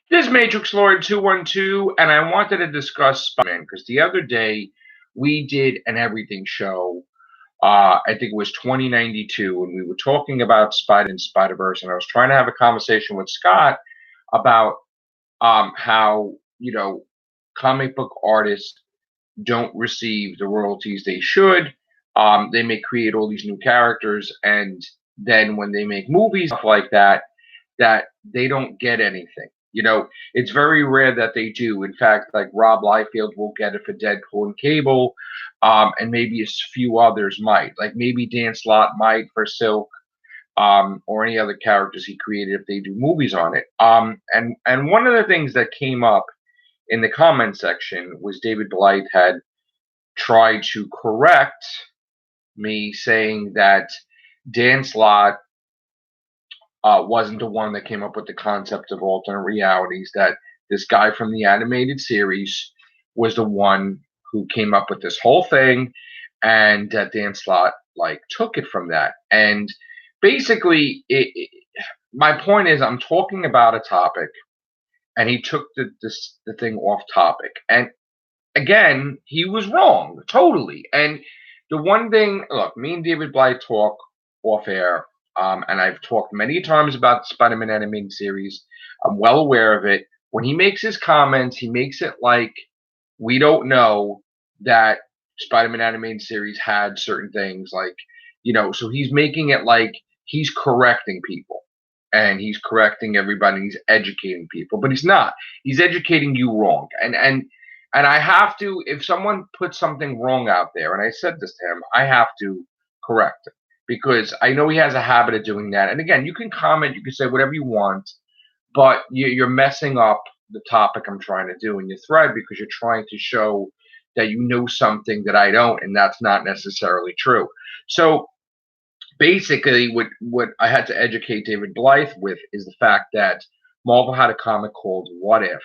This is Matrix Lord 212, and I wanted to discuss Spider-Man because the other day we did an everything show. I think it was 2092, and we were talking about Spider-Verse, and I was trying to have a conversation with Scott about how comic book artists don't receive the royalties they should. They may create all these new characters, and then when they make movies stuff like that, that they don't get anything. It's very rare that they do. In fact, like Rob Liefeld will get it for Deadpool and Cable, and maybe a few others might. Like maybe Dan Slott might for Silk, or any other characters he created if they do movies on it. And one of the things that came up in the comment section was David Blythe had tried to correct me, saying that Dan Slott wasn't the one that came up with the concept of alternate realities, that this guy from the animated series was the one who came up with this whole thing, and that Dan Slott like took it from that. And basically, my point is, I'm talking about a topic, and he took the thing off topic. And again, he was wrong totally. And the one thing, look, me and David Blythe talk off air, and I've talked many times about the Spider-Man animated series. I'm well aware of it. When he makes his comments, he makes it like we don't know that Spider-Man animated series had certain things, like, so he's making it like he's correcting people, and he's correcting everybody, and he's educating people, but he's not. He's educating you wrong. And I have to, if someone puts something wrong out there, and I said this to him, I have to correct it, because I know he has a habit of doing that. And again, you can comment, you can say whatever you want, but you're messing up the topic I'm trying to do in your thread, because you're trying to show that you know something that I don't, and that's not necessarily true. So basically, what I had to educate David Blythe with is the fact that Marvel had a comic called What If,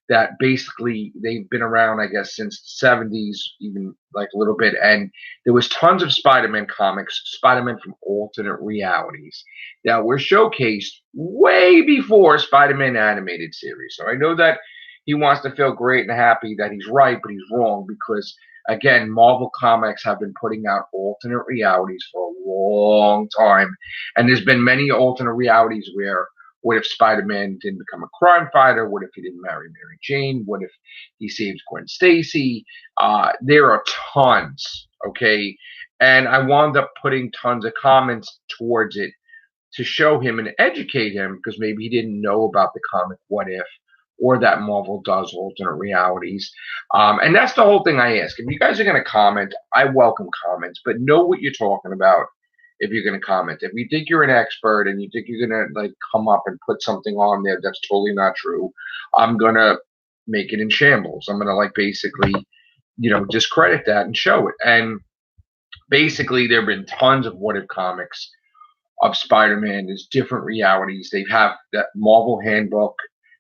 that basically they've been around, I guess, since the 70s, even like a little bit. And there was tons of Spider-Man comics, Spider-Man from alternate realities, that were showcased way before Spider-Man animated series. So I know that he wants to feel great and happy that he's right, but he's wrong, because again, Marvel Comics have been putting out alternate realities for a long time. And there's been many alternate realities where, what if Spider-Man didn't become a crime fighter? What if he didn't marry Mary Jane? What if he saves Gwen Stacy? There are tons, okay? And I wound up putting tons of comments towards it to show him and educate him, because maybe he didn't know about the comic What If, or that Marvel does alternate realities. And that's the whole thing I ask. If you guys are going to comment, I welcome comments, but know what you're talking about if you're going to comment. If you think you're an expert and you think you're going to like come up and put something on there that's totally not true, I'm going to make it in shambles. I'm going to like basically, discredit that and show it. And basically, there have been tons of What If comics of Spider-Man. There's different realities. They have that Marvel handbook,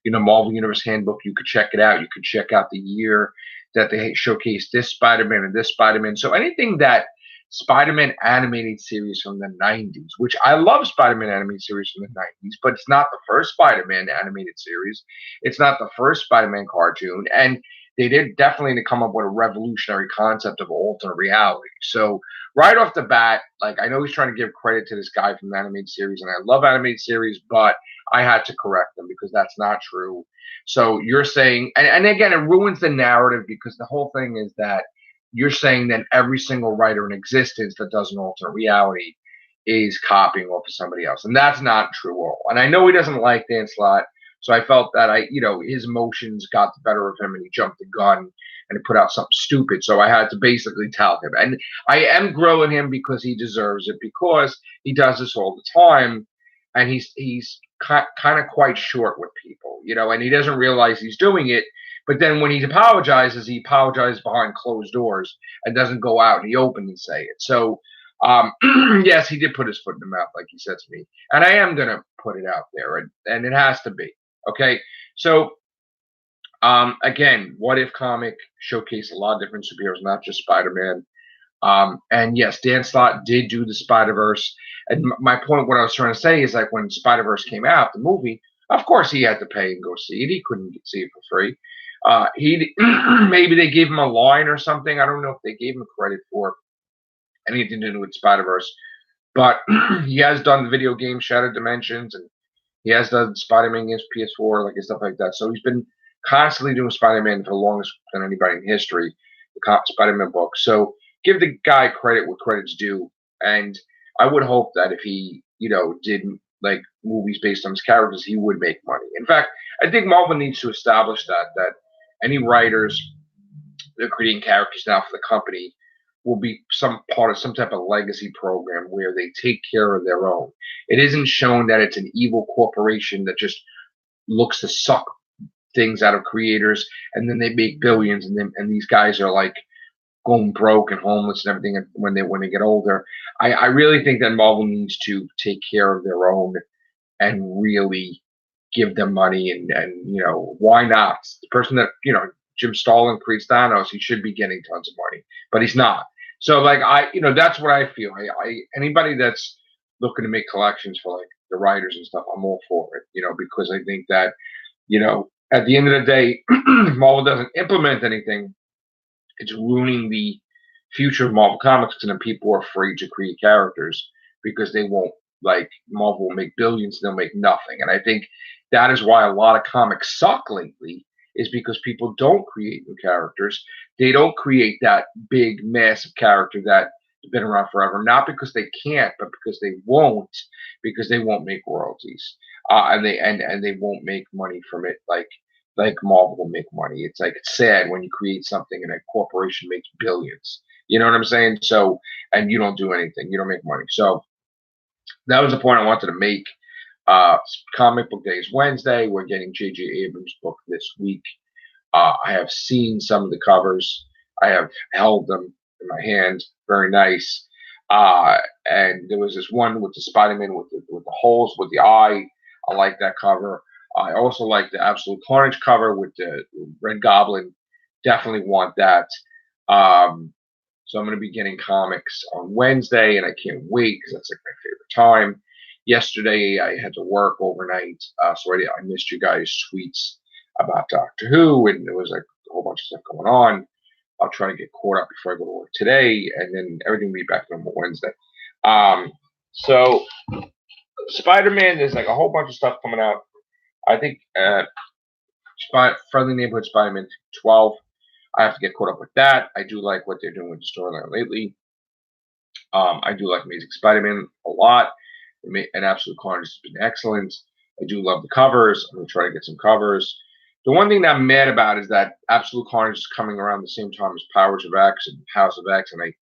Marvel Universe handbook. You could check it out. You could check out the year that they showcased this Spider-Man and this Spider-Man. So anything that Spider-Man animated series from the 90s, which I love Spider-Man animated series from the 90s, but it's not the first Spider-Man animated series. It's not the first Spider-Man cartoon. And they did definitely come up with a revolutionary concept of alternate reality. So right off the bat, like, I know he's trying to give credit to this guy from the animated series, and I love animated series, but I had to correct them because that's not true. So you're saying, and again, it ruins the narrative, because the whole thing is that you're saying that every single writer in existence that does an alternate reality is copying off of somebody else. And that's not true at all. And I know he doesn't like Dan Slott. So I felt that his emotions got the better of him, and he jumped the gun and he put out something stupid. So I had to basically tell him. And I am grilling him because he deserves it, because he does this all the time. And he's kind of quite short with people, and he doesn't realize he's doing it. But then when he apologizes behind closed doors and doesn't go out in the open and say it. So, yes, he did put his foot in the mouth, like he said to me. And I am going to put it out there, and it has to be. Okay. So, again, What If comic showcased a lot of different superheroes, not just Spider-Man. And yes, Dan Slott did do the Spider-Verse. And my point, what I was trying to say is, like, when Spider-Verse came out, the movie, Of course, he had to pay and go see it. He couldn't see it for free. He maybe they gave him a line or something. I don't know if they gave him credit for anything to do with Spider-Verse, but he has done the video game Shattered Dimensions, and he has done Spider-Man against PS4, like and stuff like that. So he's been constantly doing Spider-Man for the longest than anybody in history, the Spider-Man book. So give the guy credit where credit's due, and I would hope that if he, did like movies based on his characters, he would make money. In fact, I think Marvel needs to establish that any writers that are creating characters now for the company will be some part of some type of legacy program where they take care of their own. It isn't shown that it's an evil corporation that just looks to suck things out of creators and then they make billions and these guys are like going broke and homeless and everything when they get older. I really think that Marvel needs to take care of their own and really give them money and why not? The person that Jim Stalin creates Thanos, he should be getting tons of money, but he's not. So like that's what I feel. I anybody that's looking to make collections for like the writers and stuff, I'm all for it. Because I think that at the end of the day, if Marvel doesn't implement anything, it's ruining the future of Marvel Comics, and then people are afraid to create characters because they won't like Marvel will make billions and they'll make nothing. And I think that is why a lot of comics suck lately, is because people don't create new characters. They don't create that big, massive character that has been around forever. Not because they can't, but because they won't make royalties, and they won't make money from it like Marvel will make money. It's like it's sad when you create something and a corporation makes billions. You know what I'm saying? So, and you don't do anything, you don't make money. So that was the point I wanted to make. Comic Book Day is Wednesday. We're getting J.J. Abrams' book this week. I have seen some of the covers. I have held them in my hand. Very nice. And there was this one with the Spider-Man with the holes with the eye. I like that cover. I also like the Absolute Carnage cover with the Red Goblin. Definitely want that. So I'm going to be getting comics on Wednesday, and I can't wait because that's like my favorite time. Yesterday, I had to work overnight, so I missed you guys' tweets about Doctor Who, and there was like a whole bunch of stuff going on. I'll try to get caught up before I go to work today, and then everything will be back to normal Wednesday. So Spider-Man, there's like a whole bunch of stuff coming out. I think Friendly Neighborhood Spider-Man 12. I have to get caught up with that. I do like what they're doing with the storyline lately. I do like Amazing Spider-Man a lot. And Absolute Carnage has been excellent. I do love the covers. I'm going to try to get some covers. The one thing that I'm mad about is that Absolute Carnage is coming around the same time as Powers of X and House of X, and I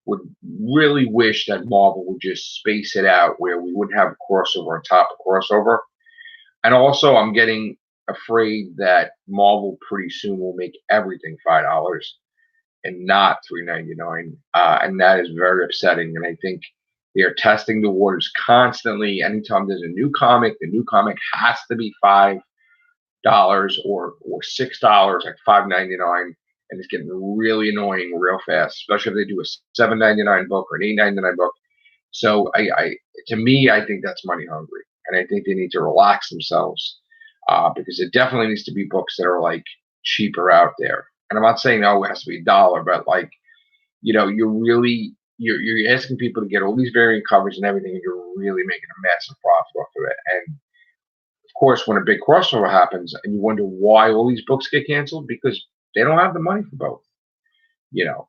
would really wish that Marvel would just space it out where we wouldn't have a crossover on top of crossover. And also, I'm getting afraid that Marvel pretty soon will make everything $5 and not $3.99, and that is very upsetting. And I think they are testing the waters constantly. Anytime there's a new comic, the new comic has to be $5 or $6, like $5.99, and it's getting really annoying real fast, especially if they do a $7.99 book or an $8.99 book. So to me, I think that's money hungry, and I think they need to relax themselves because it definitely needs to be books that are like cheaper out there. And I'm not saying it has to be $1, but like you're asking people to get all these variant covers and everything, and you're really making a massive profit off of it. And of course, when a big crossover happens, and you wonder why all these books get canceled, because they don't have the money for both.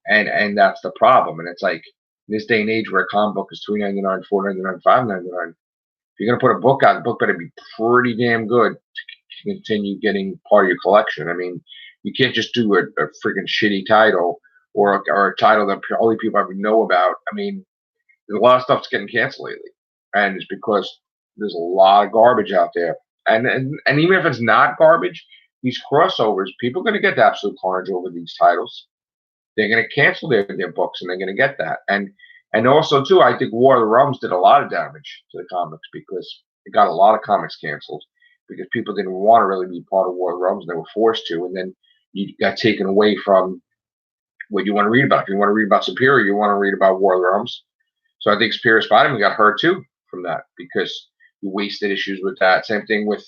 And that's the problem. And it's like in this day and age where a comic book is $3.99, $4.99, $5.99. If you're gonna put a book out, the book better be pretty damn good to continue getting part of your collection. I mean, you can't just do a freaking shitty title or a title that only people ever know about. I mean, there's a lot of stuff that's getting canceled lately, and it's because there's a lot of garbage out there. And even if it's not garbage, these crossovers, people are going to get the Absolute Carnage over these titles. They're going to cancel their books, and they're going to get that. And also too, I think War of the Realms did a lot of damage to the comics because it got a lot of comics canceled because people didn't want to really be part of War of the Realms, and they were forced to, and then you got taken away from what you want to read about. If you want to read about Superior, you want to read about War of the Realms. So I think Superior Spider-Man got hurt too from that because you wasted issues with that. Same thing with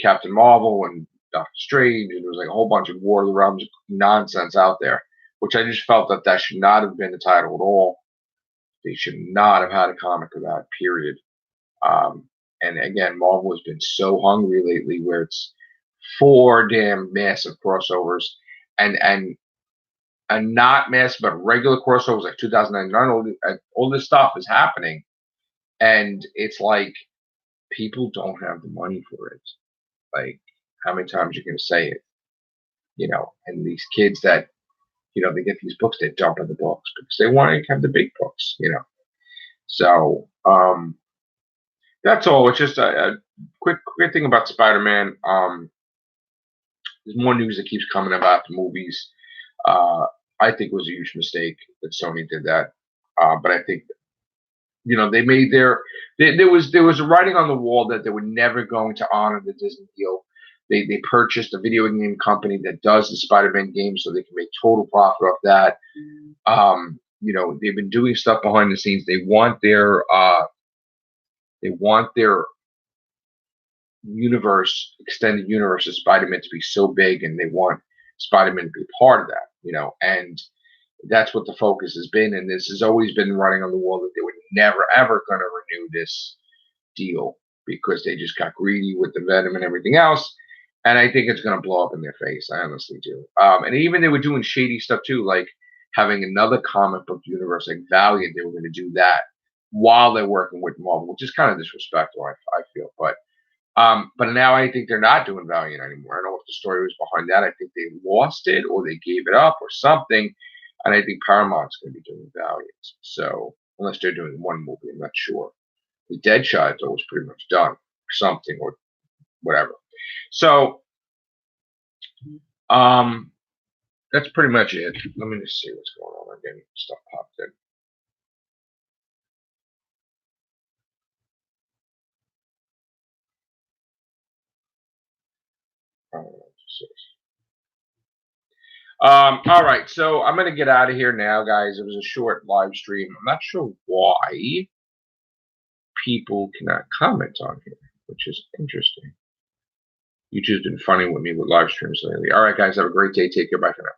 Captain Marvel and Doctor Strange, and there was like a whole bunch of War of the Realms nonsense out there, which I just felt that that should not have been the title at all. They should not have had a comic of that, period. And again, Marvel has been so hungry lately, where it's four damn massive crossovers, and not massive, but regular crossovers like 2009. All this stuff is happening, and it's like people don't have the money for it. Like, how many times you're going to say it? And these kids that they get these books, they dump in the books because they want to have the big books. So that's all. It's just a quick thing about Spider-Man. There's more news that keeps coming about the movies. I think it was a huge mistake that Sony did that. But I think they made there was a writing on the wall that they were never going to honor the Disney deal. They purchased a video game company that does the Spider-Man games so they can make total profit off that. They've been doing stuff behind the scenes. They want their extended universe of Spider-Man to be so big, and they want Spider-Man to be part of that. And that's what the focus has been. And this has always been running on the wall that they were never ever going to renew this deal because they just got greedy with the Venom and everything else. And I think it's going to blow up in their face. I honestly do. And even they were doing shady stuff too, like having another comic book universe like Valiant. They were going to do that while they're working with Marvel, which is kind of disrespectful, I feel. But now I think they're not doing Valiant anymore. I don't know what the story was behind that. I think they lost it or they gave it up or something. And I think Paramount's going to be doing Valiant. So unless they're doing one movie, I'm not sure. The Deadshot though was pretty much done or something or whatever. So that's pretty much it. Let me just see what's going on. Again, stuff popped in. All right, so I'm gonna get out of here now, guys. It was a short live stream. I'm not sure why people cannot comment on here, which is interesting. YouTube's been funny with me with live streams lately. All right, guys, have a great day. Take care. Bye for now.